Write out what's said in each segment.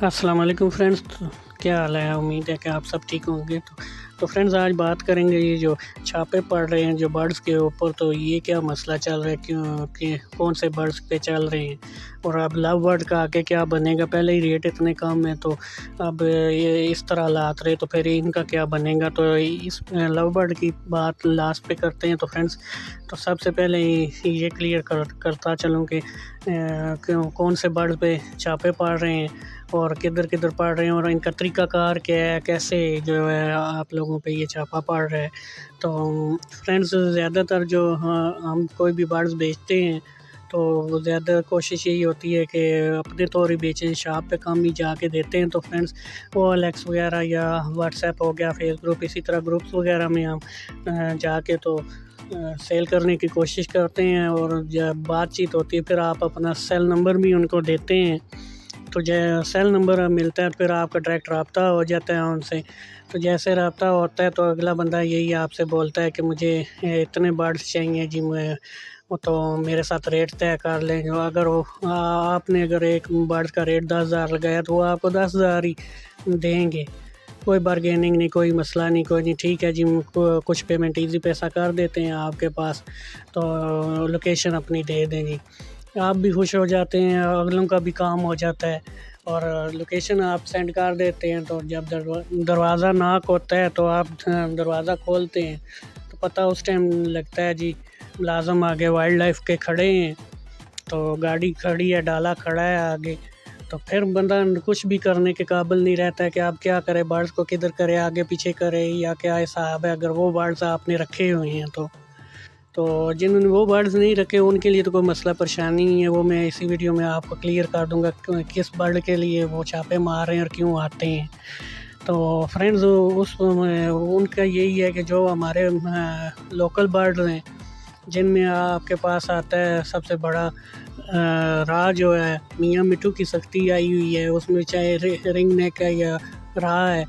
अस्सलाम वालेकुम फ्रेंड्स। क्या हाल है? उम्मीद है कि आप सब ठीक होंगे। तो फ्रेंड्स, आज बात करेंगे ये जो छापे पड़ रहे हैं जो बर्ड्स के ऊपर, तो ये क्या मसला चल रहा है, क्यों कि कौन से बर्ड्स पे चल रहे हैं और अब लव बर्ड का आगे क्या बनेगा। पहले ही रेट इतने कम है, तो अब ये इस तरह हालात रहे तो फिर इनका क्या बनेगा। तो इस लव बर्ड की बात लास्ट पे करते हैं। तो फ्रेंड्स, तो सबसे पहले ये क्लियर करता चलूँ कि कौन से बर्ड पे छापे पड़ रहे हैं और किधर किधर पड़ रहे हैं और इनका तरीक़ाकार क्या है, कैसे जो है आप लोगों पे ये छापा पड़ रहा है। तो फ्रेंड्स, ज़्यादातर जो हम कोई भी बर्ड्स बेचते हैं तो ज़्यादा कोशिश यही होती है कि अपने तौर ही बेचें, शॉप पे कम ही जाके देते हैं। तो फ्रेंड्स, वो OLX वगैरह या व्हाट्सएप हो गया, फेसबुक, इसी तरह ग्रुप्स वगैरह में हम जाके तो सेल करने की कोशिश करते हैं और जब बातचीत होती है फिर आप अपना सेल नंबर भी उनको देते हैं। तो सेल नंबर मिलता है, फिर आपका डायरेक्ट रब्ता हो जाता है उनसे। तो जैसे रब्ता होता है तो अगला बंदा यही आपसे बोलता है कि मुझे इतने बर्ड्स चाहिए जी, मैं वो तो मेरे साथ रेट तय कर लेंगे। अगर वो आपने अगर एक बर्ड्स का रेट 10,000 लगाया तो वो आपको 10,000 ही देंगे। कोई बारगेनिंग नहीं, कोई मसला नहीं, कोई नहीं, ठीक है जी, कुछ पेमेंट ईज़ी पैसा कर देते हैं आपके पास, तो लोकेशन अपनी दे देंगे। आप भी खुश हो जाते हैं, अगलों का भी काम हो जाता है और लोकेशन आप सेंड कर देते हैं। तो जब दरवाज़ा नॉक होता है तो आप दरवाज़ा खोलते हैं तो पता उस टाइम लगता है जी मुलाज़म आगे वाइल्ड लाइफ के खड़े हैं, तो गाड़ी खड़ी है, डाला खड़ा है आगे। तो फिर बंदा कुछ भी करने के काबिल नहीं रहता है कि आप क्या करें, बर्ड्स को किधर करें, आगे पीछे करें या क्या हिसाब है। अगर वो बर्ड्स आपने रखे हुए हैं तो जिन्होंने वो बर्ड्स नहीं रखे उनके लिए तो कोई मसला परेशानी नहीं है, वो मैं इसी वीडियो में आपको क्लियर कर दूंगा किस बर्ड के लिए वो छापे मार रहे हैं और क्यों आते हैं। तो फ्रेंड्स, उनका यही है कि जो हमारे लोकल बर्ड्स हैं जिनमें आपके पास आता है सबसे बड़ा राह जो है मियाँ मिट्ठू की सख्ती आई हुई है, उसमें चाहे रिंग नेक है या राह है,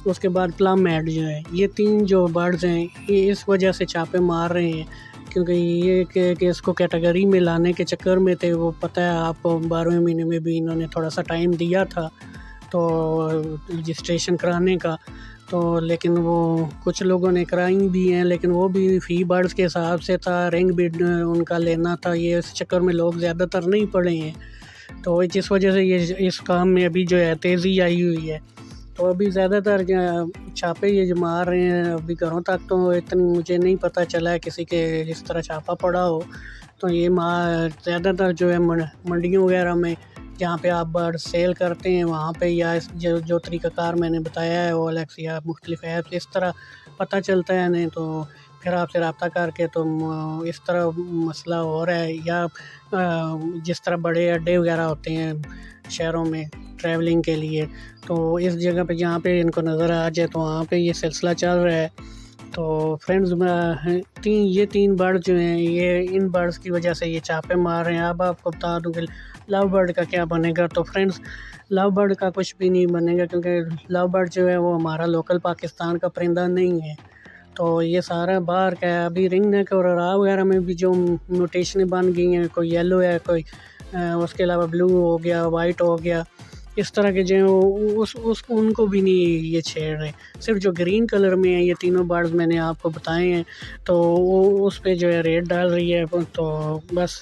उसके बाद प्लम हेड जो है, ये तीन जो बर्ड्स हैं ये इस वजह से छापे मार रहे हैं क्योंकि ये कि इसको कैटेगरी में लाने के चक्कर में थे। वो पता है आपको 12वें महीने में भी इन्होंने थोड़ा सा टाइम दिया था तो रजिस्ट्रेशन कराने का, तो लेकिन वो कुछ लोगों ने कराई भी हैं, लेकिन वो भी फ़ी बर्ड्स के हिसाब से था, रिंग भी उनका लेना था। ये इस चक्कर में लोग ज़्यादातर नहीं पड़े हैं, तो जिस वजह से ये इस काम में अभी जो है तेज़ी आई हुई है। तो अभी ज़्यादातर छापे ये जो मार रहे हैं, अभी घरों तक तो इतनी मुझे नहीं पता चला है किसी के इस तरह छापा पड़ा हो। तो ये ज़्यादातर जो है मंडियों वगैरह में जहाँ पे आप बर्ड सेल करते हैं वहाँ पे, या जो तरीक़ाकार मैंने बताया है OLX या मुख्तलिफ़ ऐप, इस तरह पता चलता है। नहीं तो फिर आपसे रब्ता करके तो इस तरह मसला हो रहा है, या जिस तरह बड़े अड्डे वगैरह होते हैं शहरों में ट्रैवलिंग के लिए, तो इस जगह पे जहाँ पे इनको नज़र आ जाए तो वहाँ पे ये सिलसिला चल रहा है। तो फ्रेंड्स, ये तीन बर्ड जो हैं ये इन बर्ड्स की वजह से ये छापे मार रहे हैं। अब आपको बता दूँ कि लव बर्ड का क्या बनेगा। तो फ्रेंड्स, लव बर्ड का कुछ भी नहीं बनेगा क्योंकि लव बर्ड जो है वो हमारा लोकल पाकिस्तान का परिंदा नहीं है। तो ये सारा बाहर का है। अभी रिंग नेक और राह वगैरह में भी जो म्यूटेशनें बन गई हैं, कोई येलो है, कोई उसके अलावा ब्लू हो गया, वाइट हो गया, इस तरह के जो उस उनको भी नहीं ये छेड़ रहे। सिर्फ जो ग्रीन कलर में है ये तीनों बर्ड्स मैंने आपको बताए हैं, तो वो उस पे जो है रेट डाल रही है। तो बस